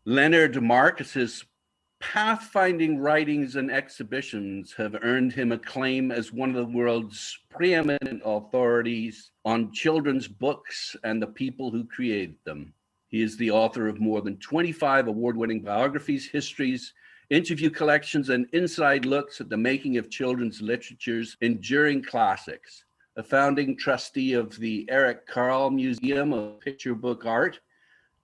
Leonard Marcus's pathfinding writings and exhibitions have earned him acclaim as one of the world's preeminent authorities on children's books and the people who created them. He is the author of more than 25 award-winning biographies, histories, interview collections, and inside looks at the making of children's literature's enduring classics. A founding trustee of the Eric Carle Museum of Picture Book Art,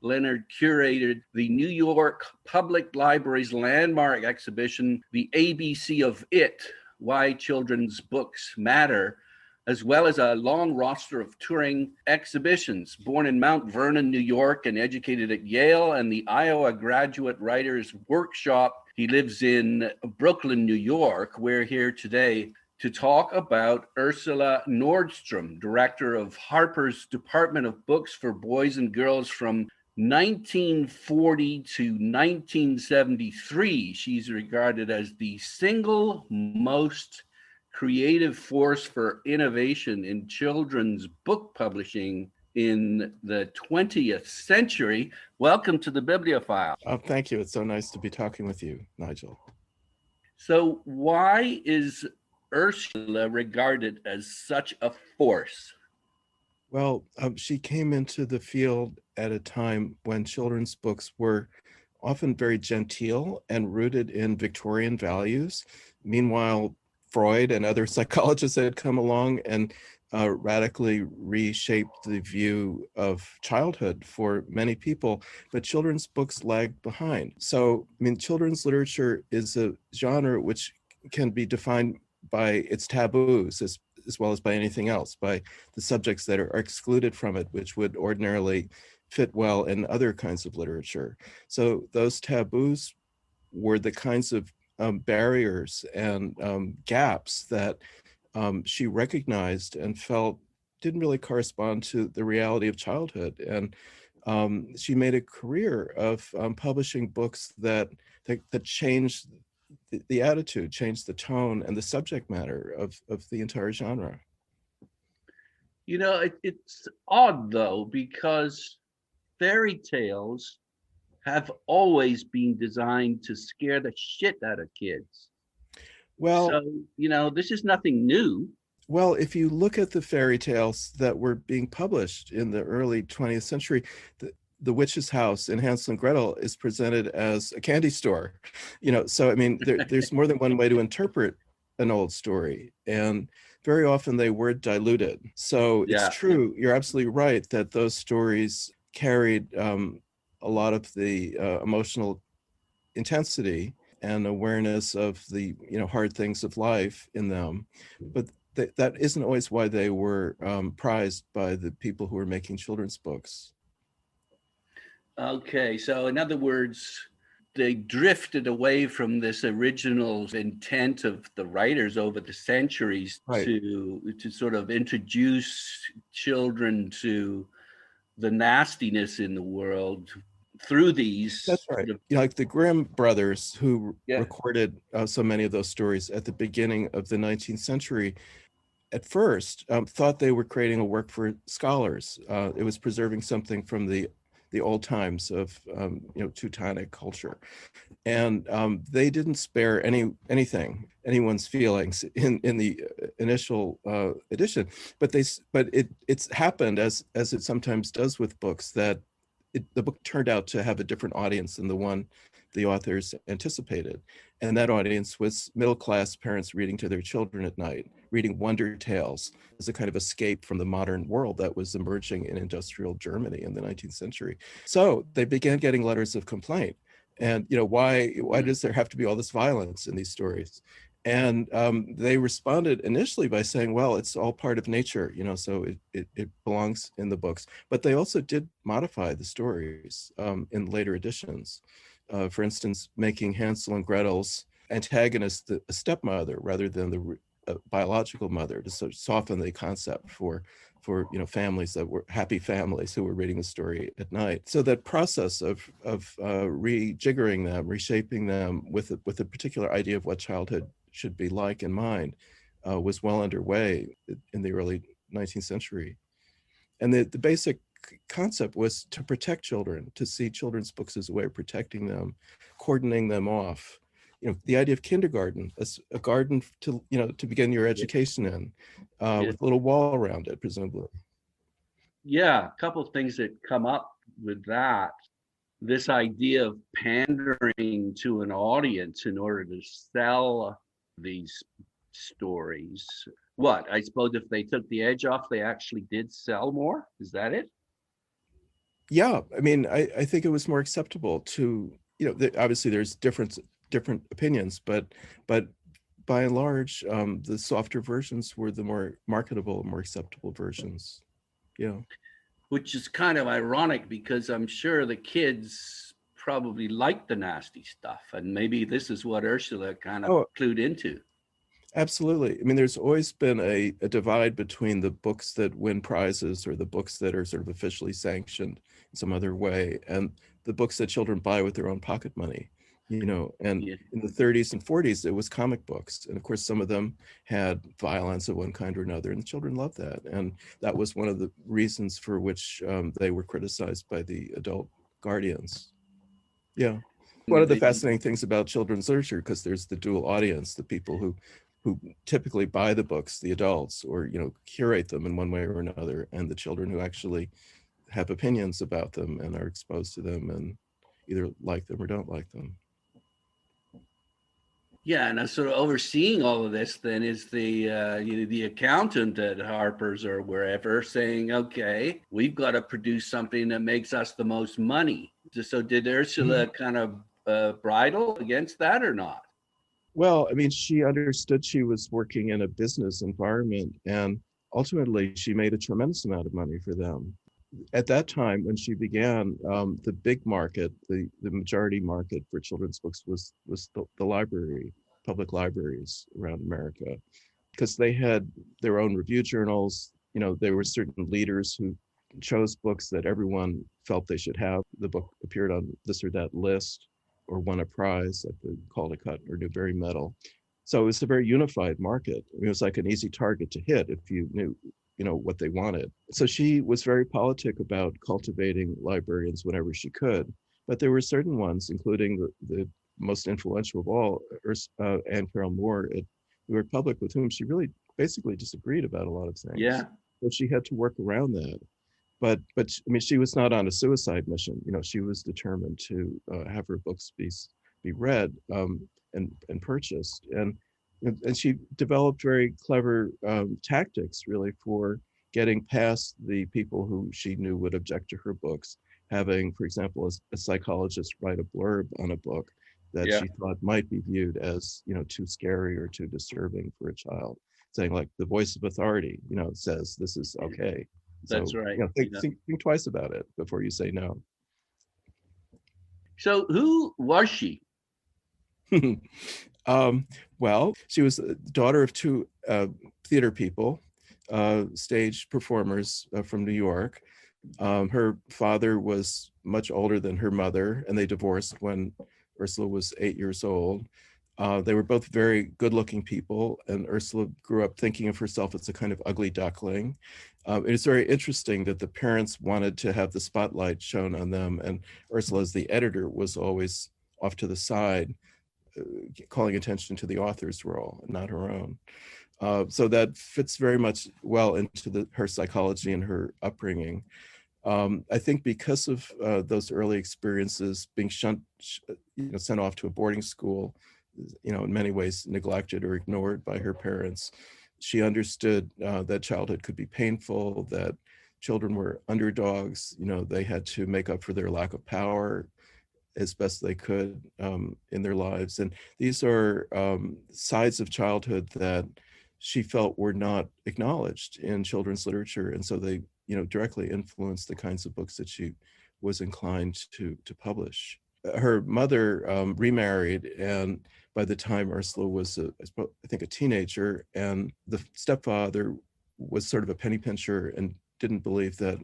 Leonard curated the New York Public Library's landmark exhibition, The ABC of It, Why Children's Books Matter, as well as a long roster of touring exhibitions. Born in Mount Vernon, New York, and educated at Yale and the Iowa Graduate Writers Workshop, he lives in Brooklyn, New York. We're here today to talk about Ursula Nordstrom, director of Harper's Department of Books for Boys and Girls from 1940 to 1973. She's regarded as the single most creative force for innovation in children's book publishing in the 20th century. Welcome to the Bibliophile. Thank you. It's so nice to be talking with you, Nigel. So why is Ursula regarded as such a force? Well, she came into the field at a time when children's books were often very genteel and rooted in Victorian values. Meanwhile, Freud and other psychologists had come along and radically reshaped the view of childhood for many people, but children's books lagged behind. So, children's literature is a genre which can be defined by its taboos as well as by anything else, by the subjects that are excluded from it, which would ordinarily fit well in other kinds of literature. So those taboos were the kinds of barriers and gaps that she recognized and felt didn't really correspond to the reality of childhood. And she made a career of publishing books that changed the attitude, changed the tone and the subject matter of the entire genre. You know, it's odd though, because fairy tales have always been designed to scare the shit out of kids. Well, so, this is nothing new. Well, if you look at the fairy tales that were being published in the early 20th century, the witch's house in Hansel and Gretel is presented as a candy store, so there's more than one way to interpret an old story, and very often they were diluted. So it's true, you're absolutely right that those stories carried a lot of the emotional intensity and awareness of the hard things of life in them, but that isn't always why they were prized by the people who were making children's books. Okay, so in other words, they drifted away from this original intent of the writers over the centuries, right, to sort of introduce children to the nastiness in the world through these. That's right. Like the Grimm brothers, who recorded so many of those stories at the beginning of the 19th century, at first thought they were creating a work for scholars. It was preserving something from the old times of Teutonic culture, and they didn't spare anyone's feelings in the initial edition. But it's happened, as it sometimes does with books, that the book turned out to have a different audience than the one the authors anticipated, and that audience was middle-class parents reading to their children at night, reading wonder tales as a kind of escape from the modern world that was emerging in industrial Germany in the 19th century. So they began getting letters of complaint. And why does there have to be all this violence in these stories? And they responded initially by saying, well, it's all part of nature, so it belongs in the books. But they also did modify the stories in later editions. For instance, making Hansel and Gretel's antagonist a stepmother rather than the biological mother, to sort of soften the concept for families that were happy families who were reading the story at night. So that process of rejiggering them, reshaping them with a particular idea of what childhood should be like in mind was well underway in the early 19th century. And the basic concept was to protect children, to see children's books as a way of protecting them, cordoning them off. The idea of kindergarten as a garden to, to begin your education in, with a little wall around it, presumably. Yeah, a couple of things that come up with that. This idea of pandering to an audience in order to sell these stories. What, I suppose if they took the edge off, they actually did sell more? Is that it? Yeah, I mean, I think it was more acceptable to, obviously there's different opinions, but by and large, the softer versions were the more marketable, more acceptable versions. Yeah. Which is kind of ironic because I'm sure the kids probably like the nasty stuff, and maybe this is what Ursula kind of clued into. Absolutely. I mean, there's always been a divide between the books that win prizes or the books that are sort of officially sanctioned in some other way, and the books that children buy with their own pocket money. And in the 30s and 40s, it was comic books. And of course, some of them had violence of one kind or another, and the children loved that. And that was one of the reasons for which they were criticized by the adult guardians. Yeah. One of the fascinating things about children's literature, because there's the dual audience, the people who typically buy the books, the adults, or, curate them in one way or another, and the children who actually have opinions about them and are exposed to them and either like them or don't like them. Yeah, and sort of overseeing all of this then is the accountant at Harper's or wherever saying, okay, we've got to produce something that makes us the most money. So did Ursula kind of bridle against that or not? Well, I mean, she understood she was working in a business environment, and ultimately she made a tremendous amount of money for them. At that time, when she began, the big market, the majority market for children's books was the library, public libraries around America, because they had their own review journals. There were certain leaders who chose books that everyone felt they should have. The book appeared on this or that list or won a prize like the Caldecott or Newbery Medal. So it was a very unified market. It was like an easy target to hit if you knew what they wanted. So she was very politic about cultivating librarians whenever she could. But there were certain ones, including the most influential of all, Anne Carroll Moore at the Republic, with whom she really basically disagreed about a lot of things. Yeah. But she had to work around that. But I mean, she was not on a suicide mission. She was determined to have her books be read and purchased. And she developed very clever tactics, really, for getting past the people who she knew would object to her books. Having, for example, a psychologist write a blurb on a book that she thought might be viewed as, too scary or too disturbing for a child, saying like the voice of authority, says this is okay. That's so, right. Think twice about it before you say no. So who was she? Well, she was the daughter of two theater people, stage performers from New York. Her father was much older than her mother, and they divorced when Ursula was 8 years old. They were both very good-looking people, and Ursula grew up thinking of herself as a kind of ugly duckling. It's very interesting that the parents wanted to have the spotlight shown on them, and Ursula, as the editor, was always off to the side, calling attention to the author's role, not her own. So that fits very much well into her psychology and her upbringing. I think because of those early experiences, being sent off to a boarding school, in many ways neglected or ignored by her parents, she understood that childhood could be painful, that children were underdogs, they had to make up for their lack of power as best they could in their lives. And these are sides of childhood that she felt were not acknowledged in children's literature. And so they, directly influenced the kinds of books that she was inclined to publish. Her mother remarried, and by the time Ursula was, I think, a teenager, and the stepfather was sort of a penny pincher and didn't believe that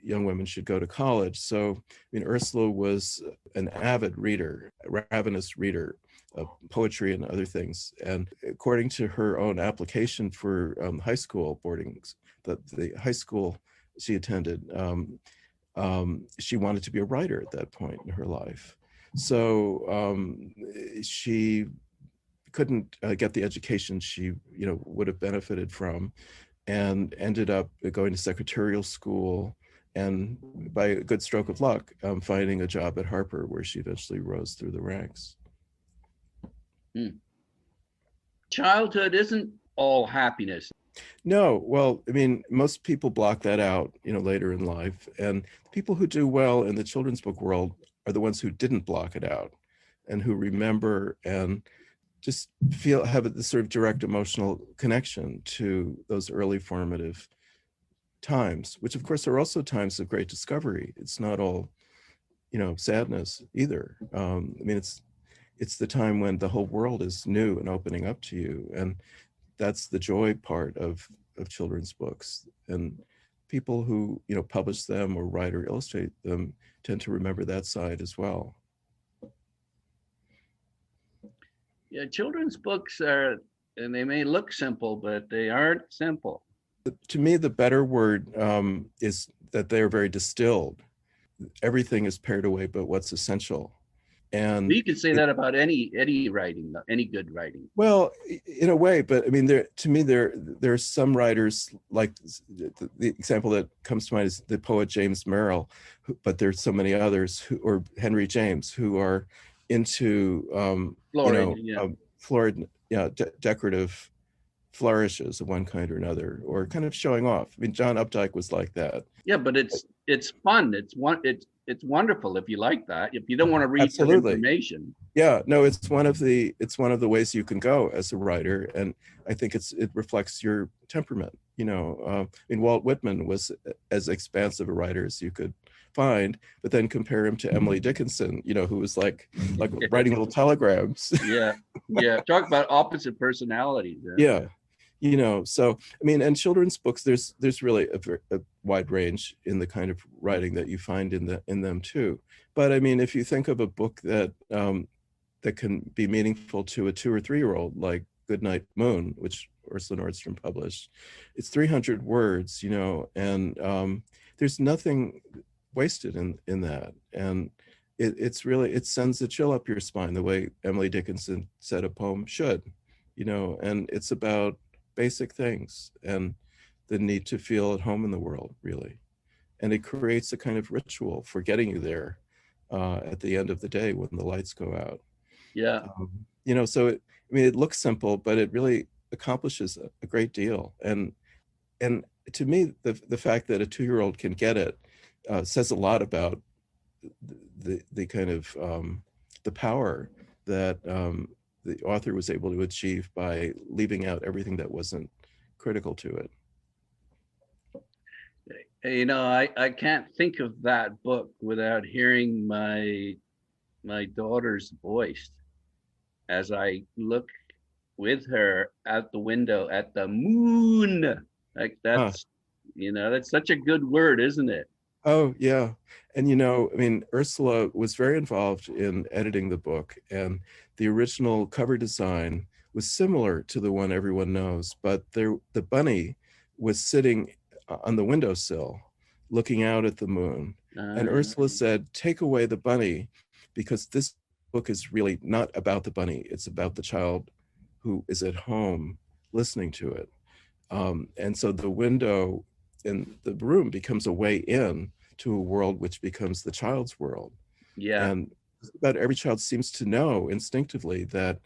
young women should go to college. So, Ursula was an avid reader, a ravenous reader of poetry and other things. And according to her own application for high school boardings, the high school she attended, she wanted to be a writer at that point in her life. So she couldn't get the education she would have benefited from, and ended up going to secretarial school, and by a good stroke of luck, finding a job at Harper, where she eventually rose through the ranks. Childhood isn't all happiness. No, well, I mean, most people block that out, later in life. And people who do well in the children's book world are the ones who didn't block it out, and who remember and just have this sort of direct emotional connection to those early formative times, which of course are also times of great discovery. It's not all, sadness either. I mean, it's the time when the whole world is new and opening up to you. And that's the joy part of children's books. And people who, publish them or write or illustrate them tend to remember that side as well. Yeah, children's books and they may look simple, but they aren't simple. To me, the better word is that they are very distilled. Everything is pared away but what's essential. And you could say that about any writing, any good writing. Well, in a way, but I mean, there are some writers, like the example that comes to mind is the poet James Merrill, but there's so many others or Henry James, who are into florid, decorative flourishes of one kind or another, or kind of showing off. I mean, John Updike was like that. Yeah, but it's fun. It's wonderful if you like that. If you don't want to read some information. Yeah, no, it's one of the ways you can go as a writer, and I think it reflects your temperament. I mean, Walt Whitman was as expansive a writer as you could find, but then compare him to Emily Dickinson, who was like writing little telegrams. Yeah. Talk about opposite personalities. Yeah. So I mean, and children's books, there's really a wide range in the kind of writing that you find in them too. But I mean, if you think of a book that can be meaningful to a 2 or 3 year old, like Goodnight, Moon, which Ursula Nordstrom published, it's 300 words, and there's nothing wasted in that, and it sends a chill up your spine the way Emily Dickinson said a poem should, and it's about basic things and the need to feel at home in the world, really. And it creates a kind of ritual for getting you there at the end of the day when the lights go out. Yeah. So it looks simple, but it really accomplishes a great deal. And to me, the fact that a 2-year-old can get it says a lot about the kind of the power that the author was able to achieve by leaving out everything that wasn't critical to it. I can't think of that book without hearing my daughter's voice as I look with her out the window at the moon. Like that's such a good word, isn't it? Oh, yeah. And, I mean, Ursula was very involved in editing the book, and the original cover design was similar to the one everyone knows, but the bunny was sitting on the windowsill looking out at the moon. And Ursula said, take away the bunny, because this book is really not about the bunny. It's about the child who is at home listening to it. And so the window in the room becomes a way in to a world which becomes the child's world. Yeah. And about every child seems to know instinctively that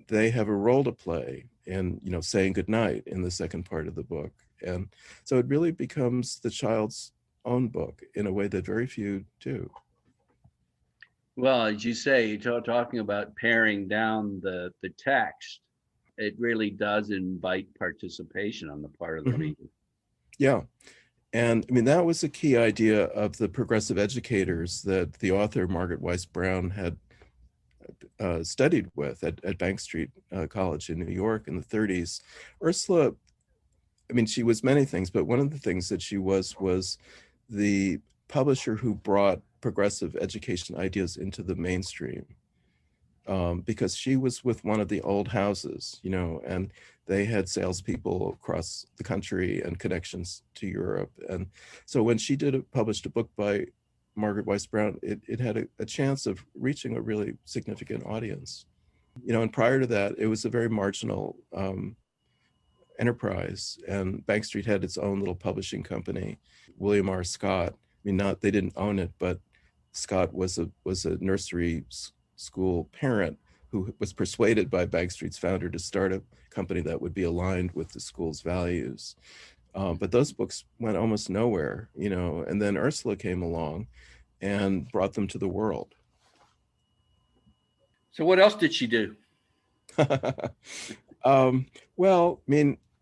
they have a role to play in, saying goodnight in the second part of the book. And so it really becomes the child's own book in a way that very few do. Well, as you say, you're talking about paring down the text. It really does invite participation on the part of the reader. Yeah. And I mean, that was a key idea of the progressive educators that the author, Margaret Weiss Brown, had studied with at Bank Street College in New York in the 30s. Ursula, I mean, she was many things, but one of the things that she was the publisher who brought progressive education ideas into the mainstream. because she was with one of the old houses, and they had salespeople across the country and connections to Europe. And so when she published a book by Margaret Weiss Brown, it had a chance of reaching a really significant audience. And prior to that, it was a very marginal enterprise, and Bank Street had its own little publishing company, William R. Scott. They didn't own it, but Scott was a nursery school parent who was persuaded by Bank Street's founder to start a company that would be aligned with the school's values. But those books went almost nowhere, and then Ursula came along and brought them to the world. So what else did she do? Well,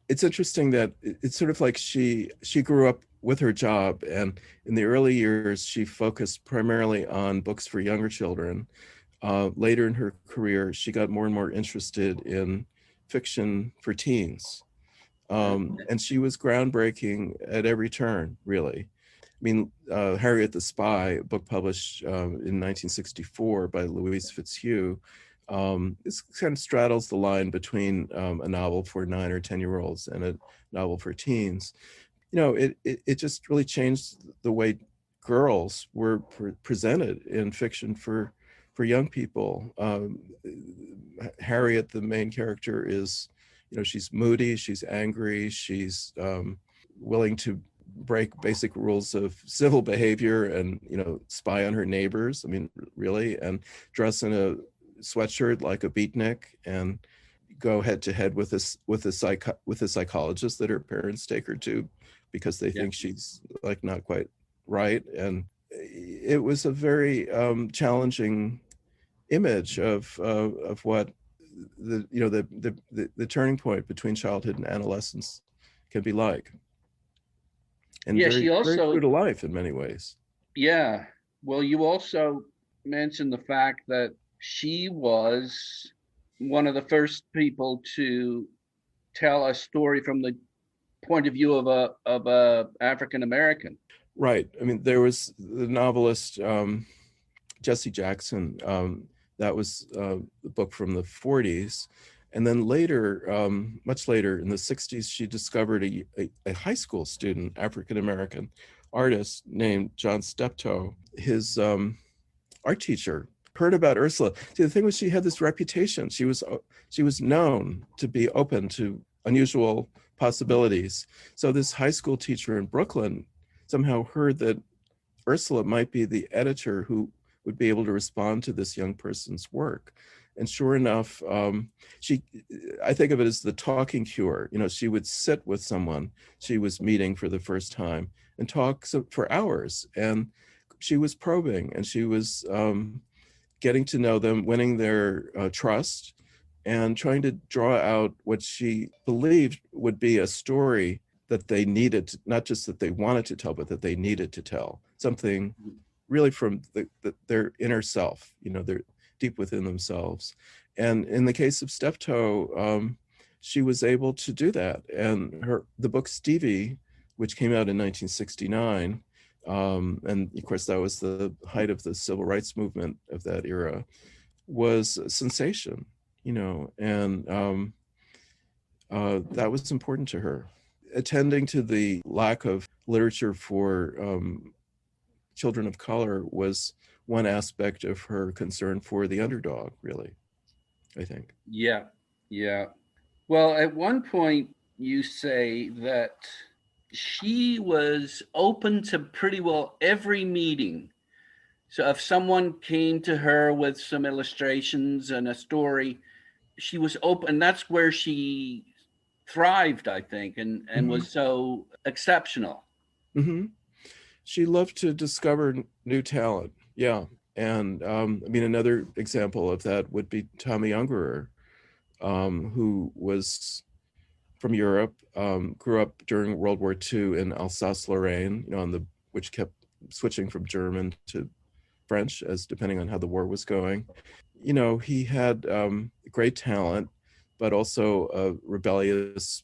it's interesting that it's sort of like she grew up with her job, and in the early years, she focused primarily on books for younger children. Later in her career, she got more and more interested in fiction for teens. And she was groundbreaking at every turn, really. Harriet the Spy, a book published in 1964 by Louise Fitzhugh, this kind of straddles the line between a novel for 9 or 10-year-olds and a novel for teens. It just really changed the way girls were presented in fiction for young people. Harriet, the main character, is, she's moody, she's angry, she's willing to break basic rules of civil behavior and, spy on her neighbors. Really, and dress in a sweatshirt like a beatnik and go head to head with a psychologist that her parents take her to because they think she's like not quite right. And it was a very challenging image of what the turning point between childhood and adolescence can be like. And she also, very true to life in many ways. Yeah. Well, you also mentioned the fact that she was one of the first people to tell a story from the point of view of a African American. Right. There was the novelist Jesse Jackson. That was the book from the 40s. And then later, much later in the 60s, she discovered a high school student, African-American artist named John Steptoe. His art teacher heard about Ursula. See, the thing was, she had this reputation. She was known to be open to unusual possibilities. So this high school teacher in Brooklyn somehow heard that Ursula might be the editor who would be able to respond to this young person's work. And sure enough, I think of it as the talking cure. She would sit with someone she was meeting for the first time and talk for hours. And she was probing, and she was getting to know them, winning their trust, and trying to draw out what she believed would be a story that they needed, not just that they wanted to tell, but that they needed to tell. Something really from their inner self, they're deep within themselves. And in the case of Steptoe, she was able to do that. And the book Stevie, which came out in 1969, and of course that was the height of the civil rights movement of that era, was a sensation, and that was important to her. Attending to the lack of literature for children of color was one aspect of her concern for the underdog, really, I think. Yeah. Well, at one point you say that she was open to pretty well every meeting. So if someone came to her with some illustrations and a story, she was open. That's where she thrived, I think, and was so exceptional. Mm-hmm. She loved to discover new talent. Yeah. And another example of that would be Tommy Ungerer, who was from Europe, grew up during World War II in Alsace-Lorraine, which kept switching from German to French as depending on how the war was going. He had great talent, but also a rebellious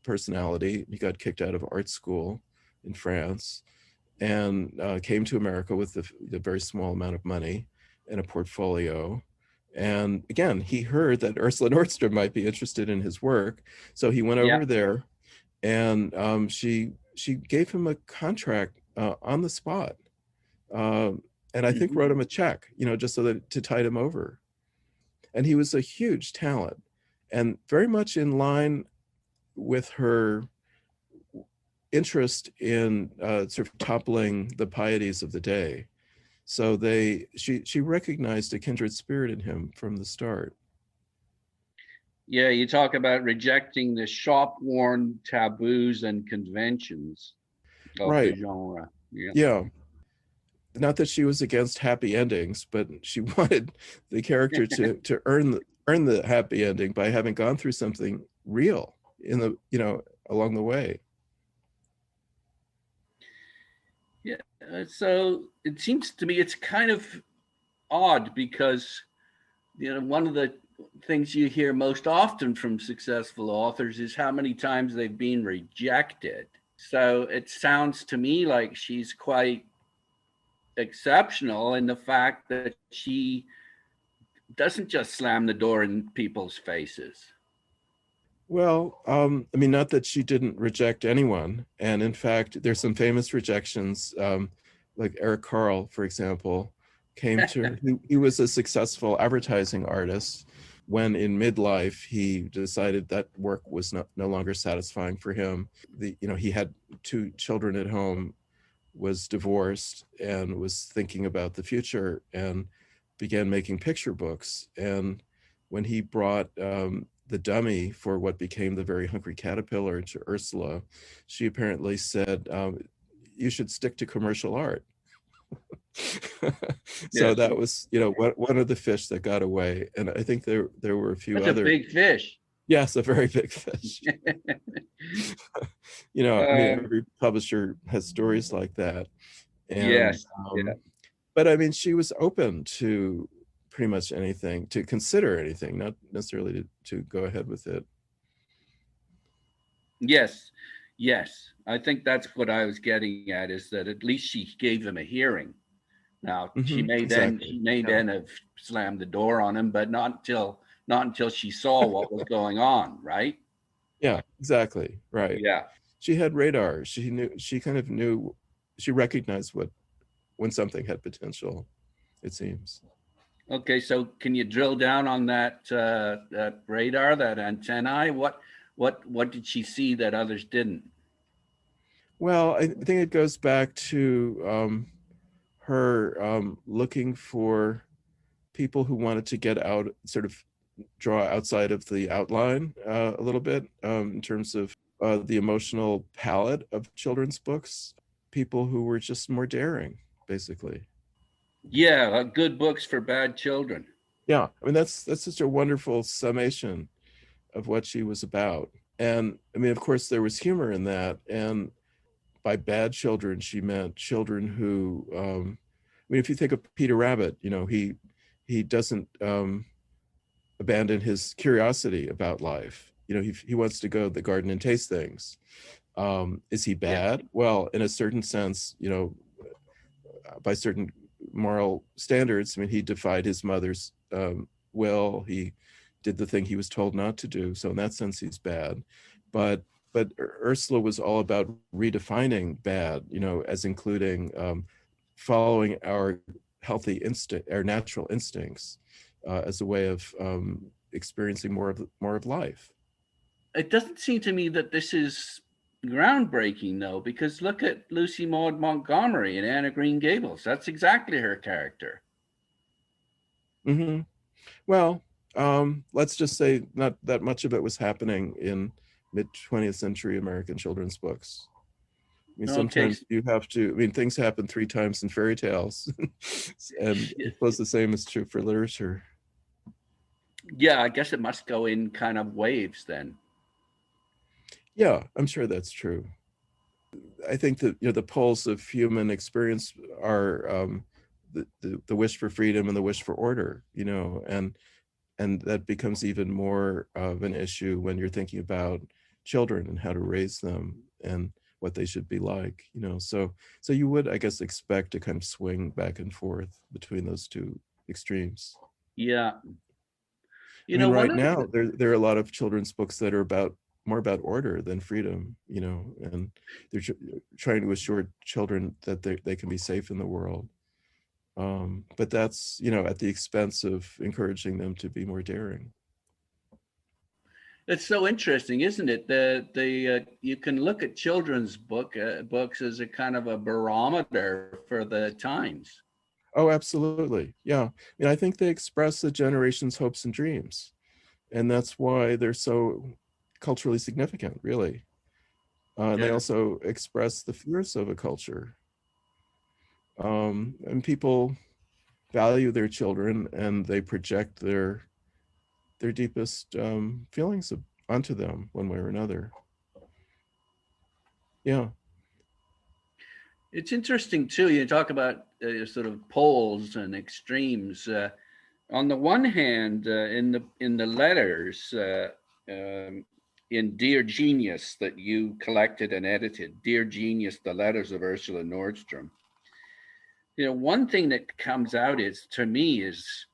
personality. He got kicked out of art school in France and came to America with a very small amount of money and a portfolio. And again, he heard that Ursula Nordstrom might be interested in his work, so he went over there, and she gave him a contract on the spot, and I think wrote him a check, just so that to tide him over. And he was a huge talent, and very much in line with her interest in sort of toppling the pieties of the day. So she recognized a kindred spirit in him from the start. Yeah, you talk about rejecting the shop-worn taboos and conventions of the genre. Yeah. Not that she was against happy endings, but she wanted the character to earn the happy ending by having gone through something real along the way. Yeah, so it seems to me it's kind of odd because one of the things you hear most often from successful authors is how many times they've been rejected. So it sounds to me like she's quite exceptional in the fact that she doesn't just slam the door in people's faces. Well, I mean, not that she didn't reject anyone. And in fact, there's some famous rejections, like Eric Carle, for example, came to, he was a successful advertising artist. When in midlife, he decided that work was no longer satisfying for him. He had 2 children at home, was divorced, and was thinking about the future, and began making picture books. And when he brought the dummy for what became the Very Hungry Caterpillar to Ursula, she apparently said, you should stick to commercial art. So that was, one of the fish that got away. And I think there were a few other. That's a big fish. Yes, a very big fish. I mean, every publisher has stories like that. And, yes. But I mean, she was open to pretty much anything, to consider anything, not necessarily to go ahead with it. Yes. I think that's what I was getting at, is that at least she gave him a hearing. Now, she may then have slammed the door on him, but not until she saw what was going on, right? Yeah, exactly. Right. Yeah. She had radar. She recognized when something had potential, it seems. Okay, so can you drill down on that radar, that antennae? What did she see that others didn't? Well, I think it goes back to her looking for people who wanted to get out, sort of draw outside of the outline a little bit, in terms of the emotional palette of children's books, people who were just more daring, basically. Yeah, good books for bad children. Yeah, I mean, that's such a wonderful summation of what she was about. And I mean, of course, there was humor in that. And by bad children, she meant children who, I mean, if you think of Peter Rabbit, he doesn't abandon his curiosity about life. He wants to go to the garden and taste things. Is he bad? Yeah. Well, in a certain sense, by certain moral standards, I mean, he defied his mother's will. He did the thing he was told not to do. So in that sense, he's bad. But Ursula was all about redefining bad, as including following our healthy instinct, our natural instincts, as a way of experiencing more of life. It doesn't seem to me that this is groundbreaking, though, because look at Lucy Maud Montgomery in Anne of Green Gables. That's exactly her character. Mm-hmm. Well, let's just say not that much of it was happening in mid-20th century American children's books. I mean, sometimes you have to, I mean, things happen 3 times in fairy tales. And I suppose the same is true for literature. Yeah, I guess it must go in kind of waves then. Yeah, I'm sure that's true. I think that, the poles of human experience are the wish for freedom and the wish for order, and that becomes even more of an issue when you're thinking about children and how to raise them and what they should be like, so you would, I guess, expect to kind of swing back and forth between those 2 extremes. Yeah. I mean, right now there are a lot of children's books that are more about order than freedom, and they're trying to assure children that they can be safe in the world. But that's, at the expense of encouraging them to be more daring. It's so interesting, isn't it? You can look at children's books as a kind of a barometer for the times. Oh, absolutely. Yeah. I mean, I think they express a generation's hopes and dreams. And that's why they're so culturally significant, really. And they also express the fears of a culture. And people value their children, and they project their deepest feelings onto them one way or another. Yeah. It's interesting too. You talk about sort of poles and extremes. On the one hand, in the letters in Dear Genius that you collected and edited, Dear Genius: The Letters of Ursula Nordstrom. One thing that comes out to me is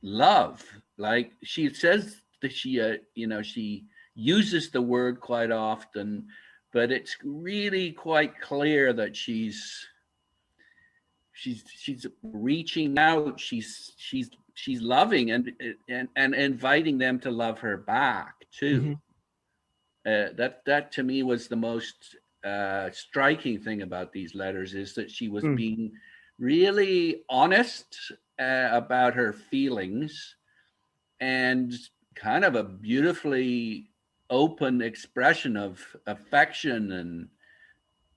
love. Like she says that she uses the word quite often, but it's really quite clear that she's reaching out. She's loving and inviting them to love her back too. Mm-hmm. That to me was the most striking thing about these letters, is that she was being really honest about her feelings, and kind of a beautifully open expression of affection, and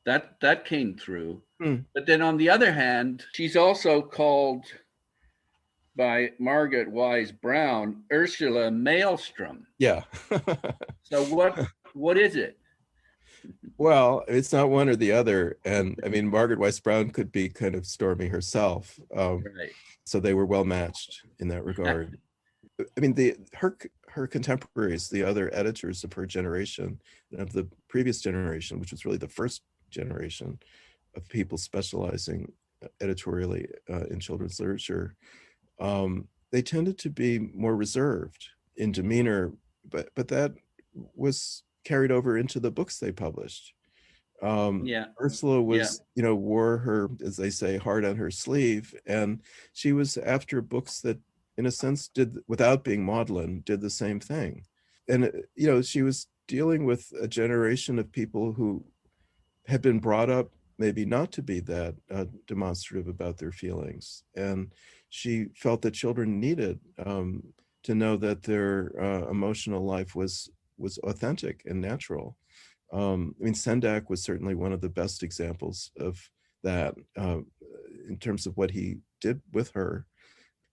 that came through. But then on the other hand, she's also called by Margaret Wise Brown Ursula Maelstrom. Yeah. So what is it? Well, it's not one or the other. And I mean, Margaret Wise Brown could be kind of stormy herself. Right. So they were well matched in that regard. I mean, her contemporaries, the other editors of her generation, of the previous generation, which was really the first generation of people specializing editorially in children's literature, they tended to be more reserved in demeanor, but that was carried over into the books they published. Ursula was, wore her, as they say, heart on her sleeve, and she was after books that, in a sense, without being maudlin, did the same thing. And, she was dealing with a generation of people who had been brought up maybe not to be that demonstrative about their feelings. And she felt that children needed to know that their emotional life was authentic and natural. I mean, Sendak was certainly one of the best examples of that in terms of what he did with her.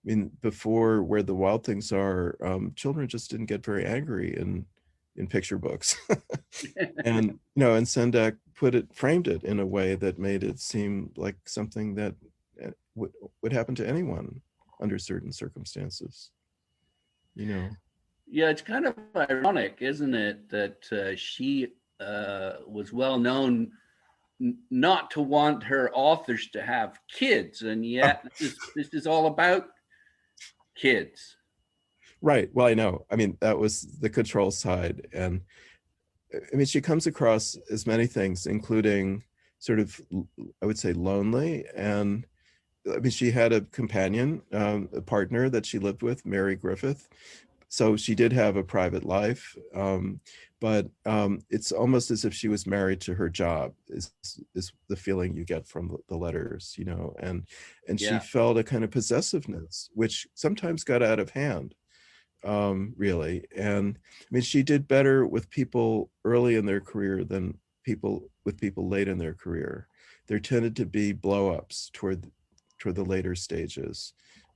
I mean, before Where the Wild Things Are, children just didn't get very angry in picture books. And, and Sendak framed it in a way that made it seem like something that would happen to anyone under certain circumstances, Yeah, it's kind of ironic, isn't it, that she was well known not to want her authors to have kids, and yet this is all about kids. Right. Well, I know. I mean, that was the control side. And I mean, she comes across as many things, including sort of, I would say, lonely. And I mean, she had a companion, a partner that she lived with, Mary Griffith. So she did have a private life, but it's almost as if she was married to her job, is the feeling you get from the letters, and she felt a kind of possessiveness, which sometimes got out of hand, really. And I mean, she did better with people early in their career than with people late in their career. There tended to be blow-ups toward the later stages,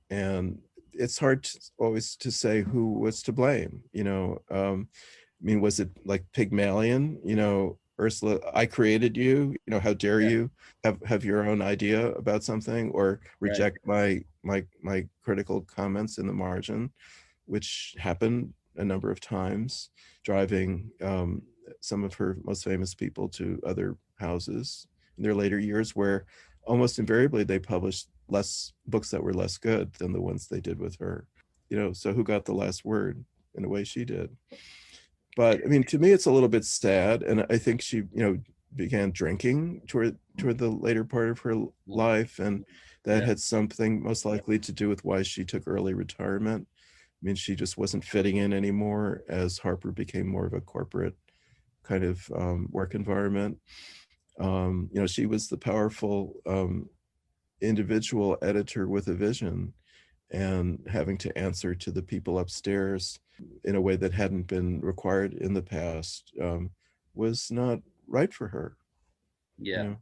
and it's hard always to say who was to blame. I mean, was it like Pygmalion? Ursula, I created you. How dare you have your own idea about something, or reject my critical comments in the margin, which happened a number of times, driving some of her most famous people to other houses in their later years, where almost invariably they published less books that were less good than the ones they did with her. so who got the last word? In a way, she did. But I mean, to me, it's a little bit sad, and I think she, began drinking toward the later part of her life, and that had something most likely to do with why she took early retirement. I mean, she just wasn't fitting in anymore as Harper became more of a corporate kind of work environment. She was the powerful individual editor with a vision, and having to answer to the people upstairs in a way that hadn't been required in the past was not right for her. Yeah.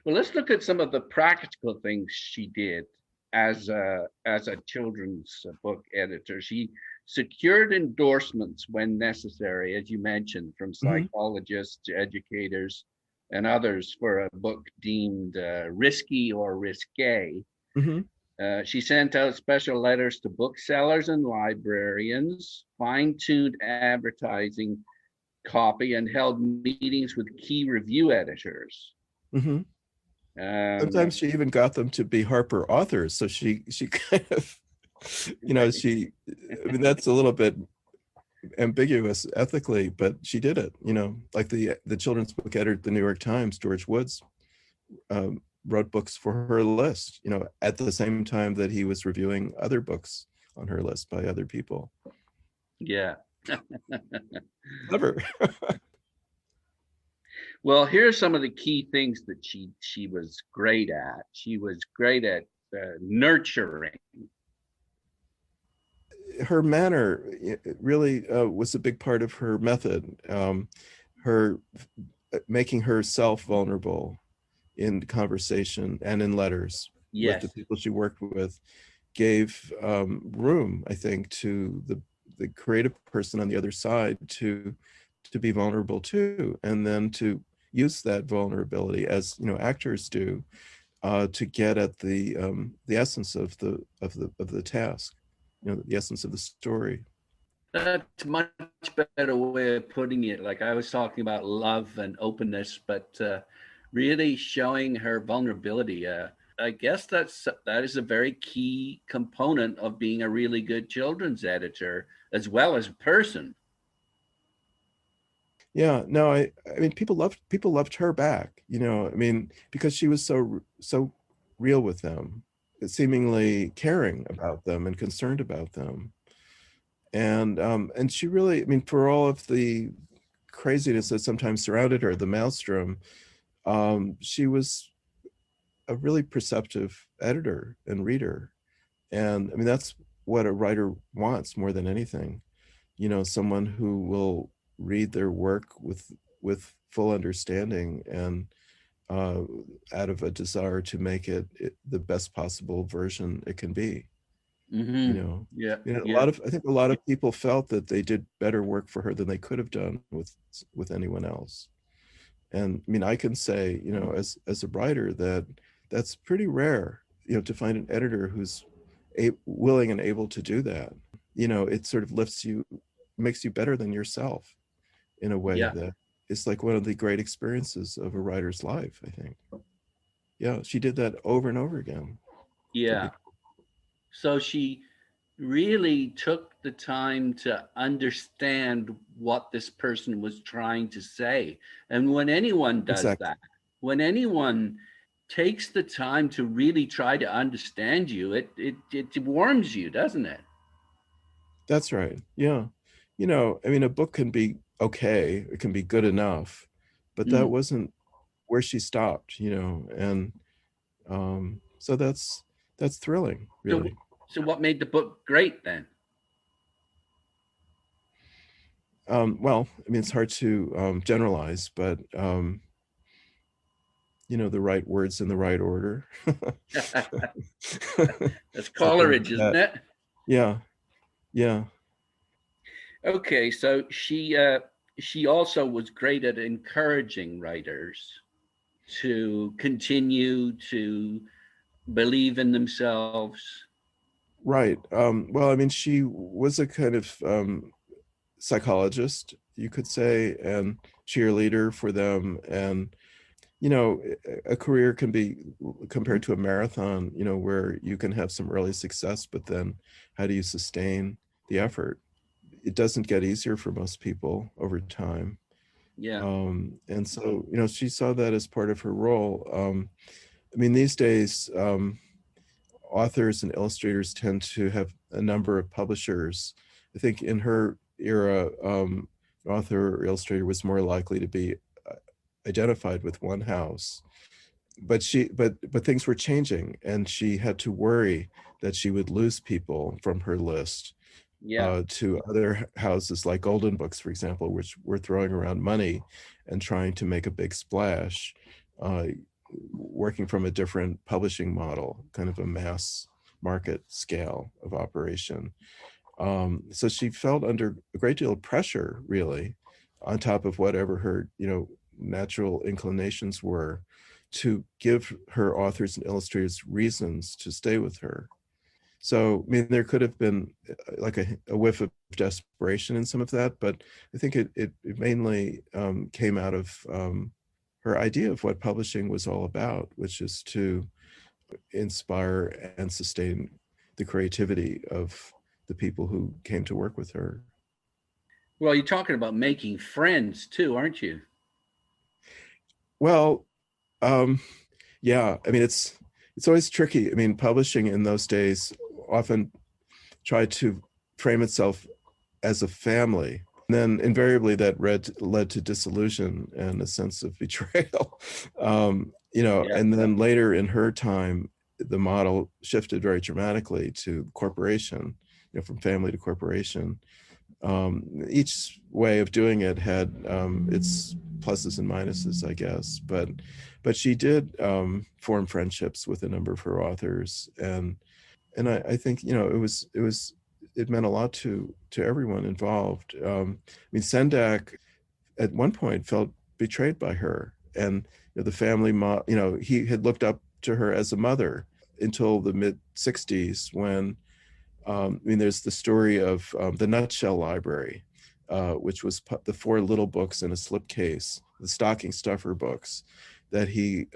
Well, let's look at some of the practical things she did as a children's book editor. She secured endorsements when necessary, as you mentioned, from psychologists, educators, and others for a book deemed risky or risque. She sent out special letters to booksellers and librarians, fine-tuned advertising copy, and held meetings with key review editors. Sometimes she even got them to be Harper authors. So she kind of, I mean, that's a little bit ambiguous ethically, but she did it. Like the children's book editor at the New York Times, George Woods, wrote books for her list, at the same time that he was reviewing other books on her list by other people. Yeah. Clever. Well, here's some of the key things that she was great at. She was great at nurturing. Her manner really was a big part of her method. Her making herself vulnerable in conversation and in letters with the people she worked with gave room, I think, to the creative person on the other side to be vulnerable too, and then to use that vulnerability, as actors do, to get at the essence of the task, the essence of the story. That's a much better way of putting it. Like I was talking about love and openness, but really showing her vulnerability. I guess that is a very key component of being a really good children's editor, as well as a person. Yeah, no, I mean, people loved her back, I mean, because she was so real with them, seemingly caring about them and concerned about them. And she really, I mean, for all of the craziness that sometimes surrounded her, the maelstrom, she was a really perceptive editor and reader. And I mean, that's what a writer wants more than anything, someone who will read their work with full understanding and out of a desire to make it the best possible version it can be. I think a lot of people felt that they did better work for her than they could have done with anyone else. And I mean, I can say, as a writer, that's pretty rare, to find an editor who's willing and able to do that. It sort of lifts you, makes you better than yourself in a way that is like one of the great experiences of a writer's life, I think. Yeah, she did that over and over again. Yeah. So she really took the time to understand what this person was trying to say. And when anyone does that, when anyone takes the time to really try to understand you, it warms you, doesn't it? That's right. Yeah. I mean, a book can be okay, it can be good enough, but that wasn't where she stopped, and so that's thrilling, really. So what made the book great then? Well, I mean, it's hard to generalize, but the right words in the right order. That's Coleridge, isn't it? Yeah. Okay, so she also was great at encouraging writers to continue to believe in themselves. Right. Well, I mean, she was a kind of psychologist, you could say, and cheerleader for them. And you know, a career can be compared to a marathon, you know, where you can have some early success, but then how do you sustain the effort? It doesn't get easier for most people over time. Yeah. And so, you know, she saw that as part of her role. I mean, these days, authors and illustrators tend to have a number of publishers. I think in her era, author or illustrator was more likely to be identified with one house. But things were changing, and she had to worry that she would lose people from her list to other houses like Golden Books, for example, which were throwing around money and trying to make a big splash, working from a different publishing model, kind of a mass market scale of operation. So she felt under a great deal of pressure, really, on top of whatever her, you know, natural inclinations were, to give her authors and illustrators reasons to stay with her. So, I mean, there could have been like a whiff of desperation in some of that, but I think it mainly came out of her idea of what publishing was all about, which is to inspire and sustain the creativity of the people who came to work with her. Well, you're talking about making friends too, aren't you? Well, yeah, I mean, it's always tricky. I mean, publishing in those days often tried to frame itself as a family. And then invariably that led to disillusion and a sense of betrayal. You know, and then later in her time, the model shifted very dramatically to corporation, you know, from family to corporation. Each way of doing it had its pluses and minuses, I guess, but she did form friendships with a number of her authors, and I think, you know, it meant a lot to everyone involved. I mean, Sendak at one point felt betrayed by her, and you know, the family, you know, he had looked up to her as a mother until the mid '60s when. I mean, there's the story of the Nutshell Library, which was the 4 little books in a slipcase, the stocking stuffer books that he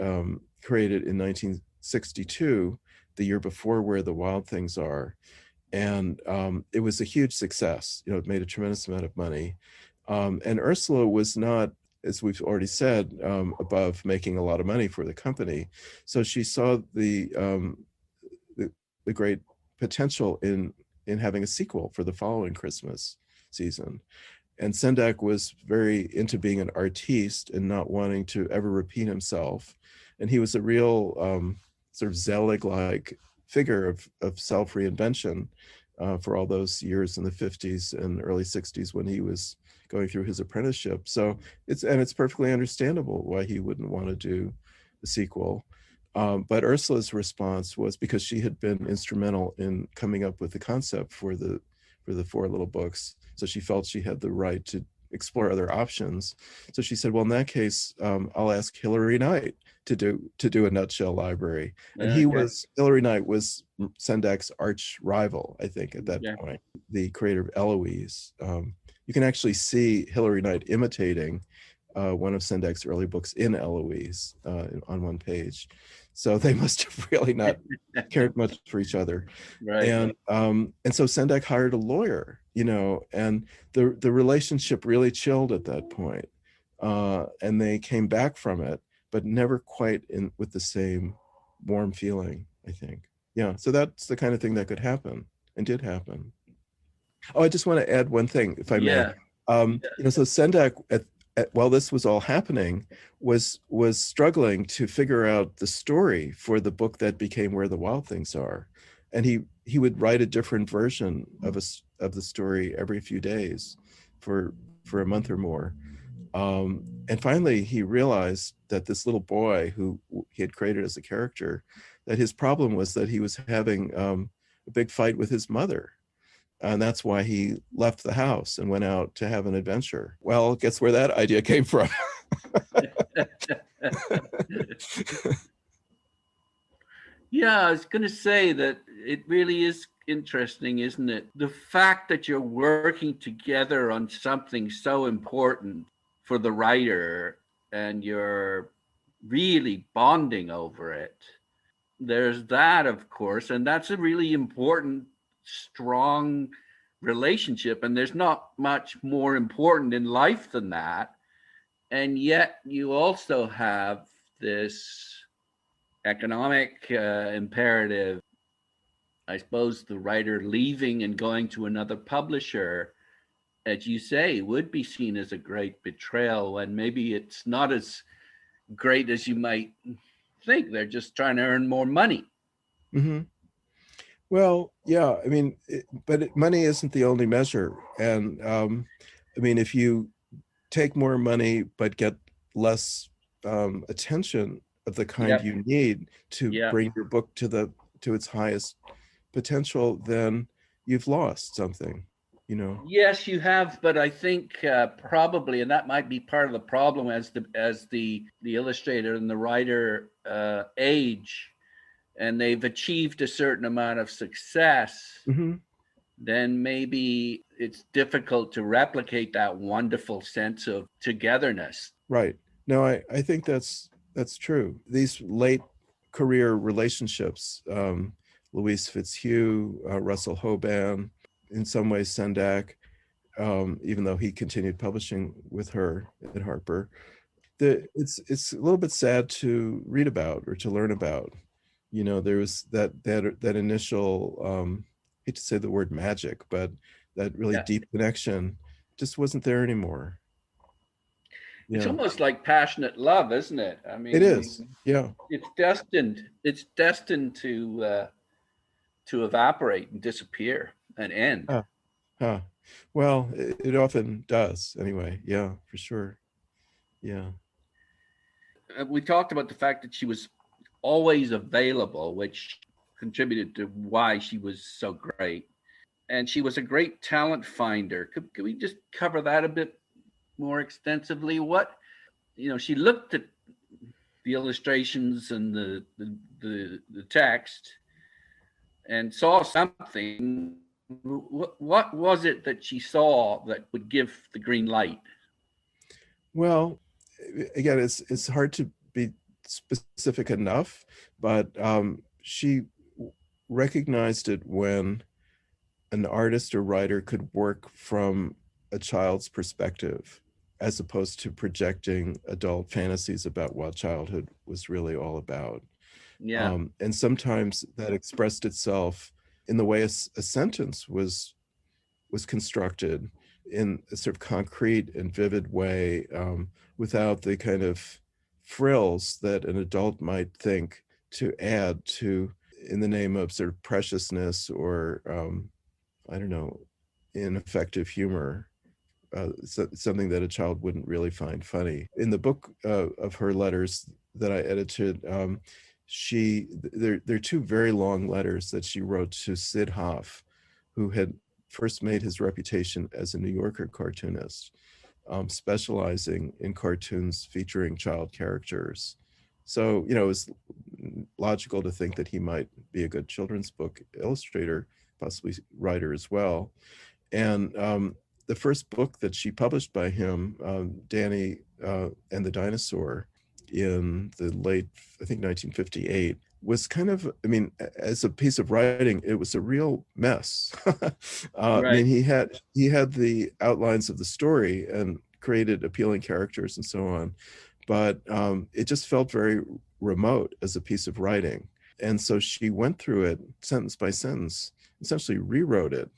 created in 1962, the year before Where the Wild Things Are. And it was a huge success. You know, it made a tremendous amount of money. And Ursula was not, as we've already said, above making a lot of money for the company. So she saw the great potential in having a sequel for the following Christmas season. And Sendak was very into being an artiste and not wanting to ever repeat himself. And he was a real sort of Zelig-like figure of self-reinvention for all those years in the 50s and early 60s when he was going through his apprenticeship. So it's perfectly understandable why he wouldn't want to do the sequel. But Ursula's response was, because she had been instrumental in coming up with the concept for the 4 little books, so she felt she had the right to explore other options. So she said, well, in that case, I'll ask Hilary Knight to do a Nutshell Library. And Hilary Knight was Sendak's arch rival, I think, at that point, the creator of Eloise. You can actually see Hilary Knight imitating one of Sendak's early books in Eloise on one page. So they must have really not cared much for each other. Right. And so Sendak hired a lawyer, you know, and the relationship really chilled at that point. And they came back from it, but never quite with the same warm feeling, I think. Yeah, so that's the kind of thing that could happen and did happen. Oh, I just want to add one thing, if I may. You know, so Sendak, while this was all happening, was struggling to figure out the story for the book that became Where the Wild Things Are, and he would write a different version of the story every few days for a month or more, and finally he realized that this little boy who he had created as a character, that his problem was that he was having a big fight with his mother. And that's why he left the house and went out to have an adventure. Well, guess where that idea came from? Yeah, I was going to say that it really is interesting, isn't it? The fact that you're working together on something so important for the writer, and you're really bonding over it. There's that, of course, and that's a really important, strong relationship. And there's not much more important in life than that. And yet you also have this economic imperative. I suppose the writer leaving and going to another publisher, as you say, would be seen as a great betrayal, when maybe it's not as great as you might think. They're just trying to earn more money. Mm-hmm. Well, yeah, I mean, money isn't the only measure. And I mean, if you take more money but get less attention of the kind you need to bring your book to its highest potential, then you've lost something, you know. Yes, you have, but I think probably, and that might be part of the problem, as the illustrator and the writer age, and they've achieved a certain amount of success, then maybe it's difficult to replicate that wonderful sense of togetherness. Right. No, I think that's true. These late career relationships, Louise Fitzhugh, Russell Hoban, in some ways Sendak, even though he continued publishing with her at Harper, it's a little bit sad to read about or to learn about. You know, there was that initial, I hate to say the word magic, but that really deep connection just wasn't there anymore. It's almost like passionate love, isn't it? I mean, it is. Yeah, it's destined to evaporate and disappear and end. Well, it often does anyway. Yeah, for sure. Yeah. We talked about the fact that she was always available, which contributed to why she was so great. And she was a great talent finder. Could we just cover that a bit more extensively? What, she looked at the illustrations and the text and saw something. What was it that she saw that would give the green light? Well, again, it's hard to be specific enough, but she recognized it when an artist or writer could work from a child's perspective, as opposed to projecting adult fantasies about what childhood was really all about. Yeah. And sometimes that expressed itself in the way a sentence was constructed, in a sort of concrete and vivid way, without the kind of frills that an adult might think to add to, in the name of sort of preciousness or I don't know, ineffective humor, something that a child wouldn't really find funny. In the book of her letters that I edited, there are two very long letters that she wrote to Sid Hoff, who had first made his reputation as a New Yorker cartoonist, specializing in cartoons featuring child characters. So, it was logical to think that he might be a good children's book illustrator, possibly writer as well. And the first book that she published by him, Danny and the Dinosaur, in the late, I think, 1958, was kind of, I mean, as a piece of writing, it was a real mess. Right. I mean, he had the outlines of the story and created appealing characters and so on, but it just felt very remote as a piece of writing. And so she went through it sentence by sentence, essentially rewrote it,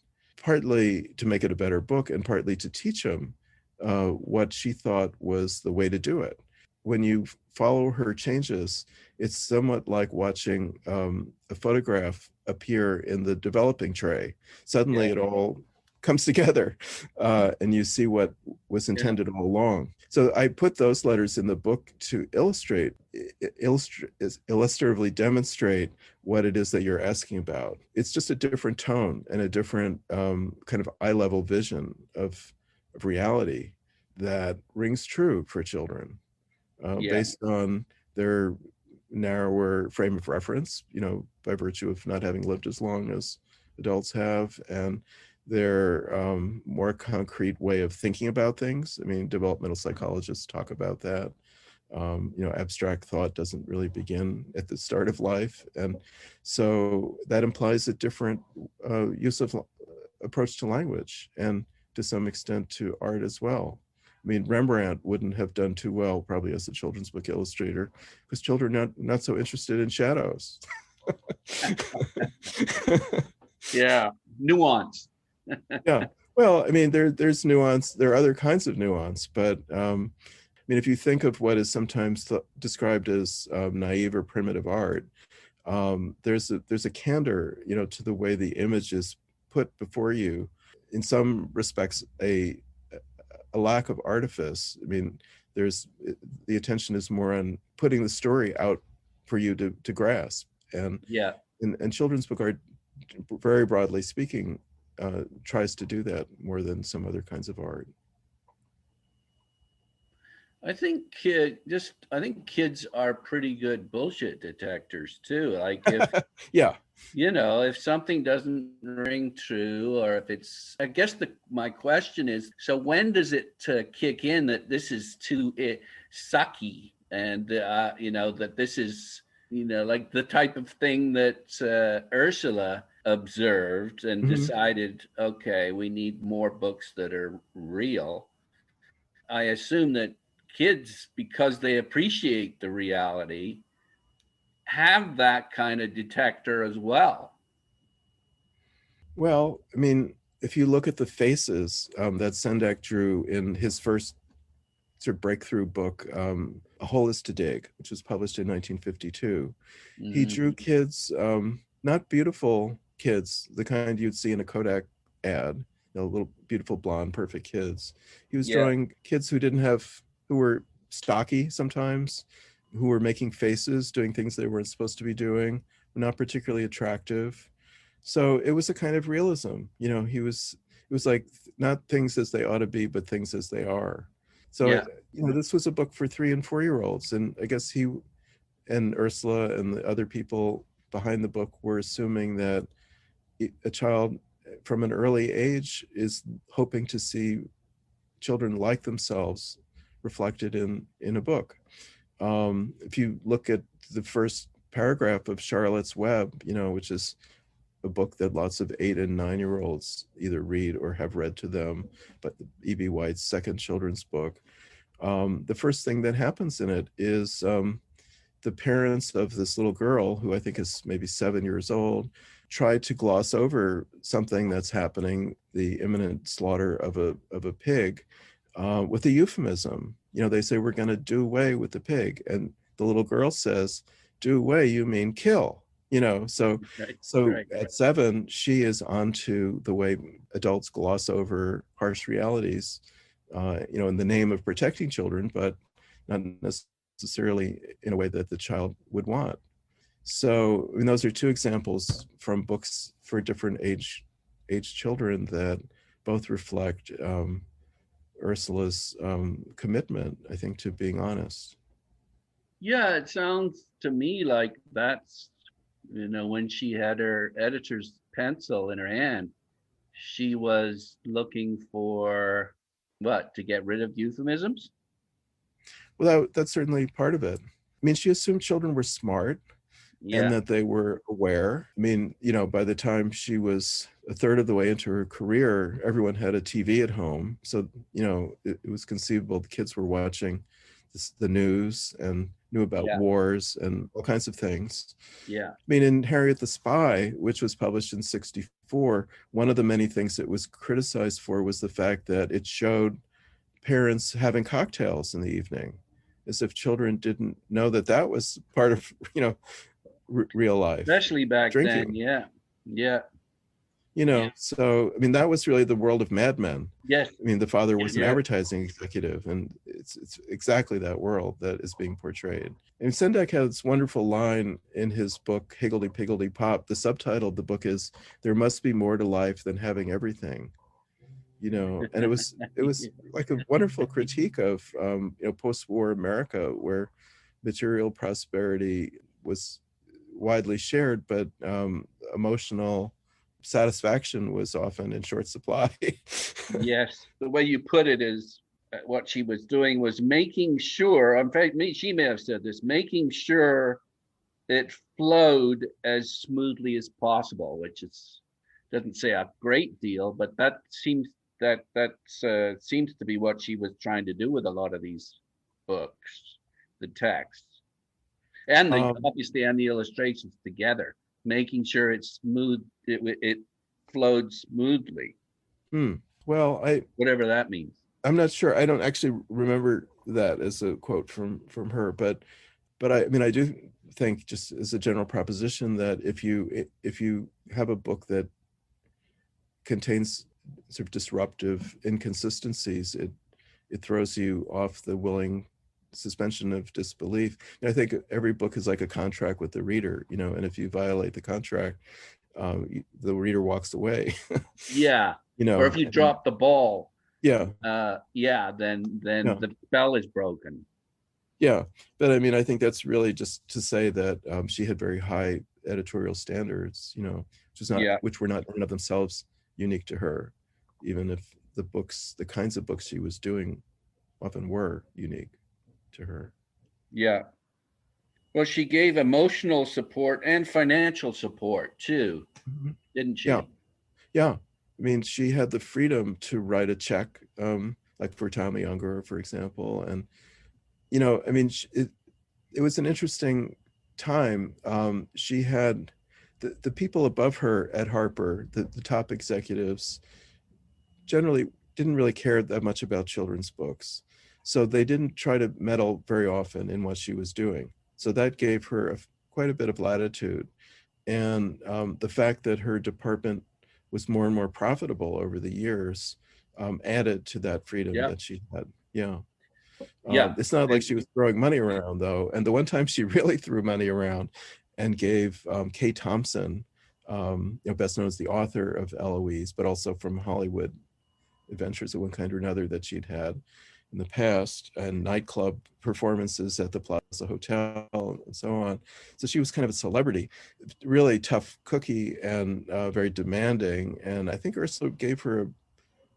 partly to make it a better book and partly to teach him what she thought was the way to do it. When you follow her changes, it's somewhat like watching a photograph appear in the developing tray. Suddenly it all comes together and you see what was intended all along. So I put those letters in the book to illustratively demonstrate what it is that you're asking about. It's just a different tone and a different kind of eye-level vision of reality that rings true for children. Based on their narrower frame of reference, by virtue of not having lived as long as adults have, and their more concrete way of thinking about things. I mean, developmental psychologists talk about that. Abstract thought doesn't really begin at the start of life. And so that implies a different approach to language, and to some extent to art as well. I mean, Rembrandt wouldn't have done too well probably as a children's book illustrator, because children are not so interested in shadows. Yeah, nuance. Yeah, well, I mean, there's nuance. There are other kinds of nuance, but I mean, if you think of what is sometimes described as naive or primitive art, there's a candor, to the way the image is put before you. In some respects, a lack of artifice. I mean, the attention is more on putting the story out for you to grasp. And yeah, and children's book art, very broadly speaking, tries to do that more than some other kinds of art. I think kids are pretty good bullshit detectors too. Like if yeah, if something doesn't ring true, or if it's, I guess my question is, so when does it kick in that this is too sucky, and that this is like the type of thing that Ursula observed and decided, okay, we need more books that are real. I assume that kids, because they appreciate the reality, have that kind of detector as well. Well, I mean, if you look at the faces that Sendak drew in his first sort of breakthrough book, A Hole is to Dig, which was published in 1952, he drew kids, not beautiful kids, the kind you'd see in a Kodak ad, little beautiful blonde, perfect kids. He was drawing kids who were stocky sometimes, who were making faces, doing things they weren't supposed to be doing, were not particularly attractive. So it was a kind of realism. It was like not things as they ought to be, but things as they are. So, this was a book for 3 and 4 year olds. And I guess he and Ursula and the other people behind the book were assuming that a child from an early age is hoping to see children like themselves reflected in a book. If you look at the first paragraph of Charlotte's Web, which is a book that lots of 8 and 9 year olds either read or have read to them, but E.B. White's second children's book, the first thing that happens in it is the parents of this little girl, who I think is maybe 7 years old, try to gloss over something that's happening, the imminent slaughter of a pig, with a euphemism. They say, we're going to do away with the pig. And the little girl says, do away, you mean kill. So at 7, she is onto the way adults gloss over harsh realities, in the name of protecting children, but not necessarily in a way that the child would want. So, those are 2 examples from books for different age children that both reflect Ursula's commitment, I think, to being honest. Yeah, it sounds to me like that's, when she had her editor's pencil in her hand, she was looking for what, to get rid of euphemisms? Well, that's certainly part of it. I mean, she assumed children were smart and that they were aware. I mean, by the time she was a third of the way into her career, everyone had a TV at home. So, it was conceivable the kids were watching the news and knew about wars and all kinds of things. Yeah. I mean, in Harriet the Spy, which was published in 1964, one of the many things it was criticized for was the fact that it showed parents having cocktails in the evening, as if children didn't know that was part of, real life. Especially back drinking. Then, yeah. So, I mean, that was really the world of Mad Men. Yes. I mean, the father was an advertising executive, and it's exactly that world that is being portrayed. And Sendak has this wonderful line in his book, Higgledy Piggledy Pop. The subtitle of the book is, "There must be more to life than having everything." And it was like a wonderful critique of, post-war America, where material prosperity was widely shared, but emotional satisfaction was often in short supply. Yes, the way you put it is what she was doing was making sure, in fact, she may have said this, making sure it flowed as smoothly as possible, which is doesn't say a great deal, but that seems seems to be what she was trying to do with a lot of these books, the texts, and the obviously and the illustrations together, making sure it's smooth, it flowed smoothly. Well, whatever that means. I'm not sure. I don't actually remember that as a quote from her, but I mean, I do think, just as a general proposition, that if you have a book that contains sort of disruptive inconsistencies, it throws you off the willing suspension of disbelief. And I think every book is like a contract with the reader, and if you violate the contract, the reader walks away. Yeah. Or if you drop the ball. Yeah. Then the spell is broken. Yeah, but I mean, I think that's really just to say that she had very high editorial standards, which were not in and of themselves unique to her, even if the kinds of books she was doing often were unique to her. Yeah. Well, she gave emotional support and financial support too, didn't she? Yeah. I mean, she had the freedom to write a check, like for Tommy Unger, for example, and I mean, it was an interesting time. She had the people above her at Harper, the top executives, generally didn't really care that much about children's books. So they didn't try to meddle very often in what she was doing. So that gave her quite a bit of latitude. And the fact that her department was more and more profitable over the years added to that freedom that she had. Yeah. It's not like she was throwing money around, though. And the one time she really threw money around and gave Kay Thompson, best known as the author of Eloise, but also from Hollywood adventures of one kind or another that she'd had in the past, and nightclub performances at the Plaza Hotel and so on. So she was kind of a celebrity, really tough cookie and very demanding. And I think Ursula gave her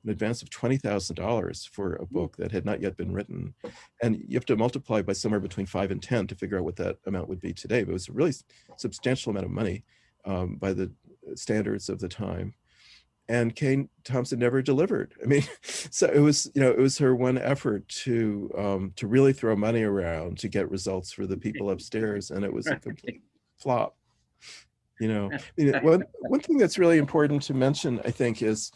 an advance of $20,000 for a book that had not yet been written. And you have to multiply by somewhere between 5 and 10 to figure out what that amount would be today. But it was a really substantial amount of money by the standards of the time. And Kay Thompson never delivered. I mean, so it was her one effort to really throw money around to get results for the people upstairs, and it was a complete flop. One thing that's really important to mention, I think, is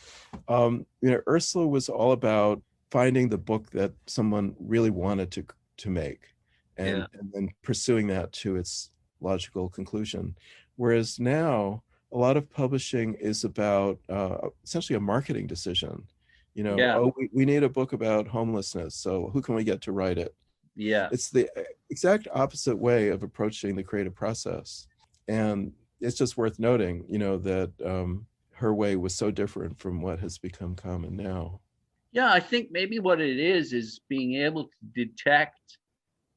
Ursula was all about finding the book that someone really wanted to make, and then pursuing that to its logical conclusion. Whereas now, a lot of publishing is about essentially a marketing decision. We need a book about homelessness, so who can we get to write it? Yeah. It's the exact opposite way of approaching the creative process. And it's just worth noting, that her way was so different from what has become common now. Yeah, I think maybe what it is being able to detect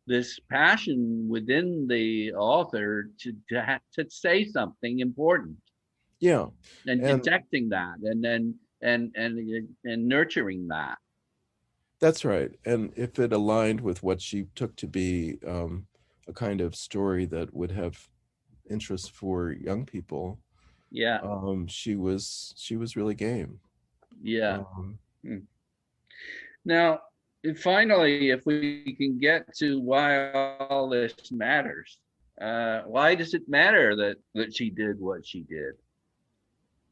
this passion within the author to say something important. Yeah. And detecting that and nurturing that. That's right. And if it aligned with what she took to be a kind of story that would have interest for young people, she was really game. Now, finally, if we can get to why all this matters, why does it matter that she did what she did?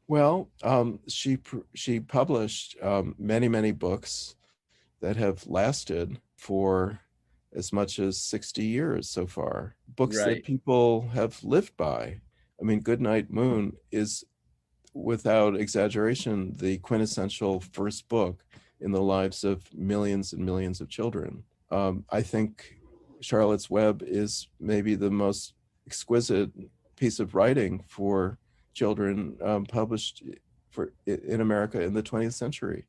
Well, she published many books that have lasted for as much as 60 years so far. Books that people have lived by. I mean, Goodnight Moon is, without exaggeration, the quintessential first book in the lives of millions and millions of children. I think Charlotte's Web is maybe the most exquisite piece of writing for children published in America in the 20th century.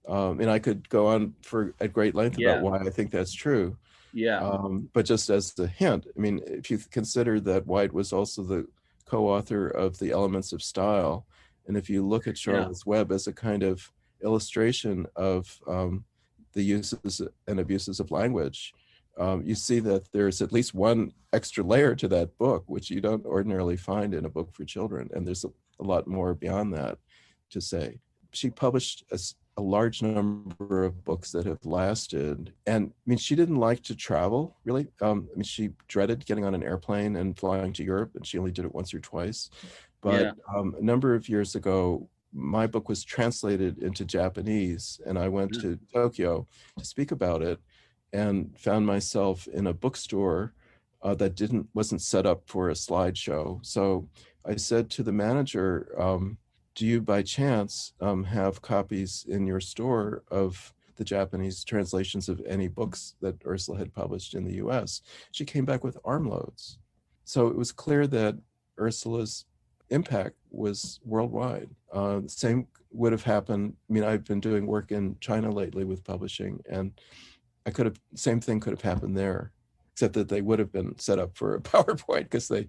And I could go on at great length about why I think that's true. But just as a hint, I mean, if you consider that White was also the co-author of The Elements of Style, and if you look at Charlotte's Web as a kind of illustration of the uses and abuses of language, you see that there's at least one extra layer to that book, which you don't ordinarily find in a book for children. And there's a lot more beyond that to say. She published a large number of books that have lasted. And I mean, she didn't like to travel, really. I mean, she dreaded getting on an airplane and flying to Europe, and she only did it once or twice. But a number of years ago, my book was translated into Japanese, and I went to Tokyo to speak about it, and found myself in a bookstore that wasn't set up for a slideshow. So I said to the manager, do you by chance have copies in your store of the Japanese translations of any books that Ursula had published in the US? She came back with armloads. So it was clear that Ursula's impact was worldwide. The same would have happened. I mean, I've been doing work in China lately with publishing, and same thing could have happened there, except that they would have been set up for a PowerPoint because they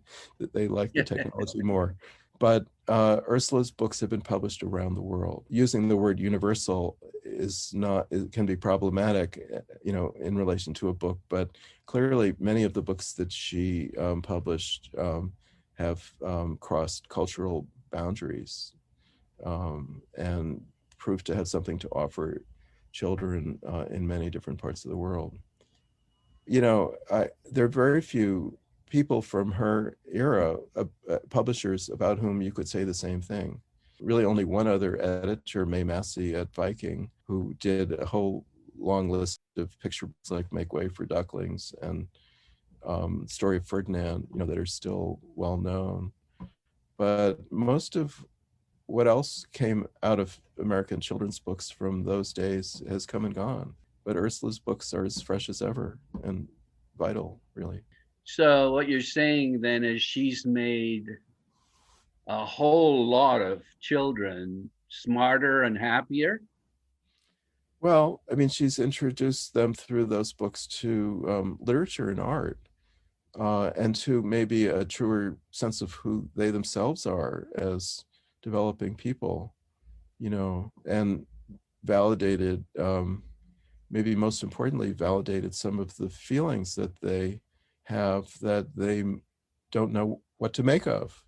like the technology more. But Ursula's books have been published around the world. Using the word universal it can be problematic, in relation to a book, but clearly many of the books that she published have crossed cultural boundaries and proved to have something to offer children in many different parts of the world. There are very few people from her era, publishers about whom you could say the same thing. Really only one other editor, May Massey at Viking, who did a whole long list of picture books like Make Way for Ducklings and Story of Ferdinand, that are still well known. But most of what else came out of American children's books from those days has come and gone. But Ursula's books are as fresh as ever and vital, really. So what you're saying then is she's made a whole lot of children smarter and happier? Well, I mean, she's introduced them through those books to literature and art, and to maybe a truer sense of who they themselves are as developing people, and validated, maybe most importantly, validated some of the feelings that they have that they don't know what to make of.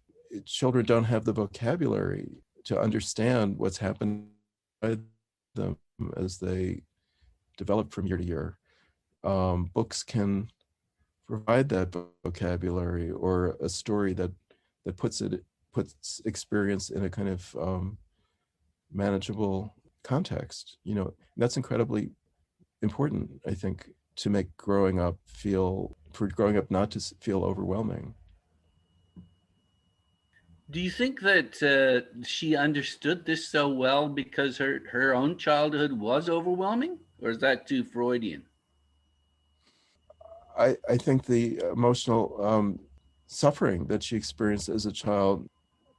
Children don't have the vocabulary to understand what's happening to them as they develop from year to year. Books can provide that vocabulary, or a story that puts experience in a kind of manageable context. That's incredibly important, I think, to make growing up not to feel overwhelming. Do you think that she understood this so well because her own childhood was overwhelming, or is that too Freudian? I think the emotional suffering that she experienced as a child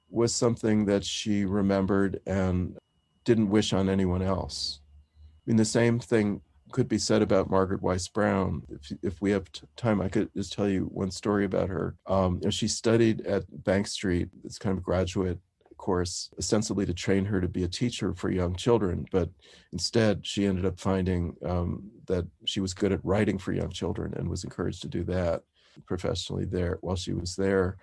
was something that she remembered and didn't wish on anyone else. I mean, the same thing could be said about Margaret Weiss Brown. If we have time, I could just tell you one story about her. She studied at Bank Street, this kind of graduate course, ostensibly to train her to be a teacher for young children, but instead she ended up finding that she was good at writing for young children and was encouraged to do that professionally there while she was there.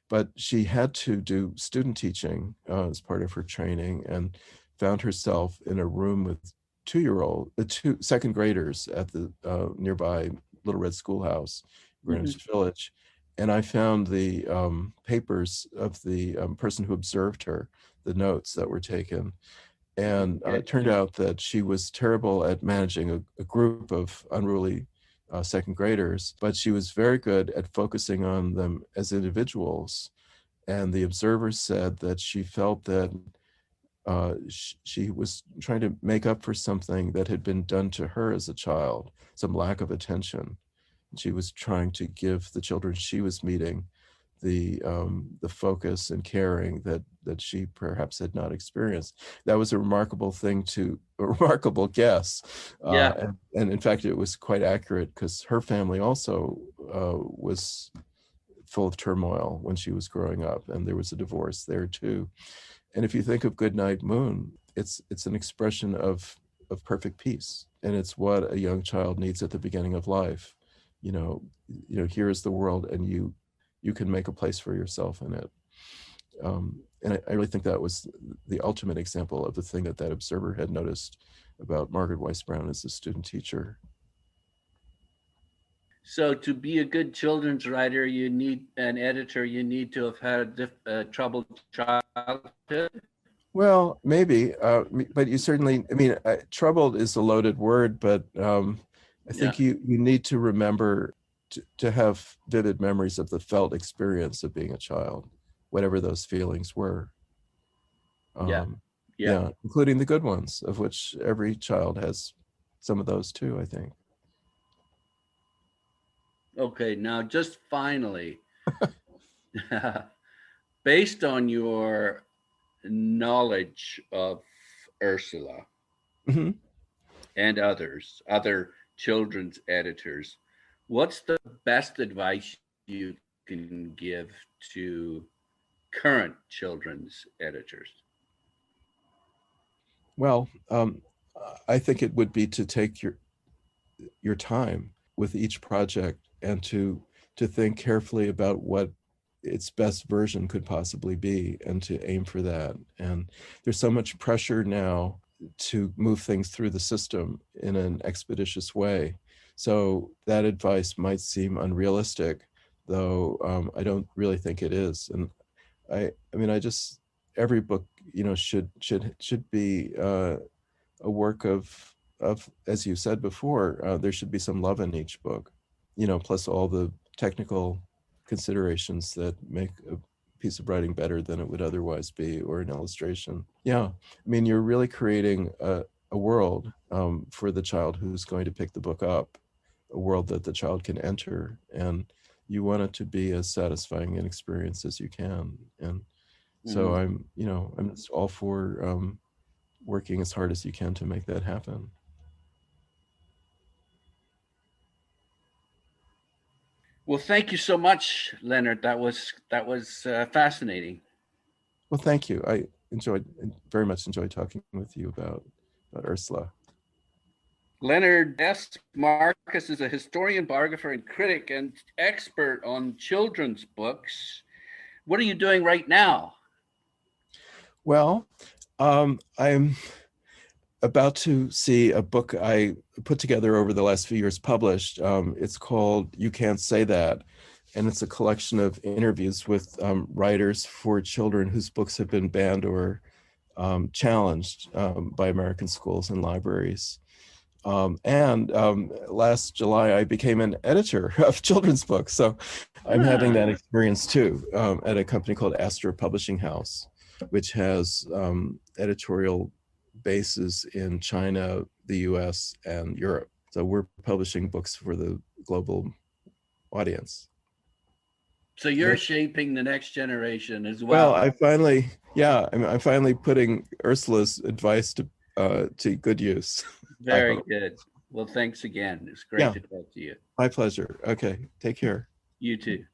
But she had to do student teaching as part of her training, and found herself in a room with two second graders at the nearby Little Red Schoolhouse, Greenwich Village. And I found the papers of the person who observed her, the notes that were taken. And it turned out that she was terrible at managing a group of unruly second graders, but she was very good at focusing on them as individuals. And the observers said that she felt that she was trying to make up for something that had been done to her as a child, some lack of attention. She was trying to give the children she was meeting the focus and caring that she perhaps had not experienced. That was a remarkable guess. And in fact, it was quite accurate, because her family also was full of turmoil when she was growing up, and there was a divorce there too. And if you think of Goodnight Moon, it's an expression of of perfect peace. And it's what a young child needs at the beginning of life. Here is the world, and you can make a place for yourself in it. And I really think that was the ultimate example of the thing that observer had noticed about Margaret Weiss Brown as a student teacher. So to be a good children's writer, you need an editor, you need to have had a troubled childhood? Well, maybe, but you certainly, troubled is a loaded word, but I think you need to remember to have vivid memories of the felt experience of being a child, whatever those feelings were. Yeah, including the good ones, of which every child has some of those too, I think. Okay, now just finally, based on your knowledge of Ursula and other children's editors, what's the best advice you can give to current children's editors? Well, I think it would be to take your time with each project and to think carefully about what its best version could possibly be, and to aim for that. And there's so much pressure now to move things through the system in an expeditious way. So that advice might seem unrealistic, though I don't really think it is. And every book, should be a work of, as you said before, there should be some love in each book, plus all the technical considerations that make a piece of writing better than it would otherwise be, or an illustration. Yeah, you're really creating a world for the child who's going to pick the book up, a world that the child can enter, and you want it to be as satisfying an experience as you can. And so I'm just all for working as hard as you can to make that happen. Well, thank you so much, Leonard. That was fascinating. Well, thank you. I very much enjoyed talking with you about Ursula. Leonard S. Marcus is a historian, biographer, and critic, and expert on children's books. What are you doing right now? Well, I'm about to see a book I put together over the last few years published. It's called You Can't Say That, and it's a collection of interviews with writers for children whose books have been banned or challenged by American schools and libraries. And last July, I became an editor of children's books. So I'm having that experience too at a company called Astor Publishing House, which has editorial bases in China, the US, and Europe. So we're publishing books for the global audience. So you're shaping the next generation as well. Well, I'm finally putting Ursula's advice to good use. Very good. Well, thanks again. It's great to talk to you. My pleasure. Okay, take care. You too.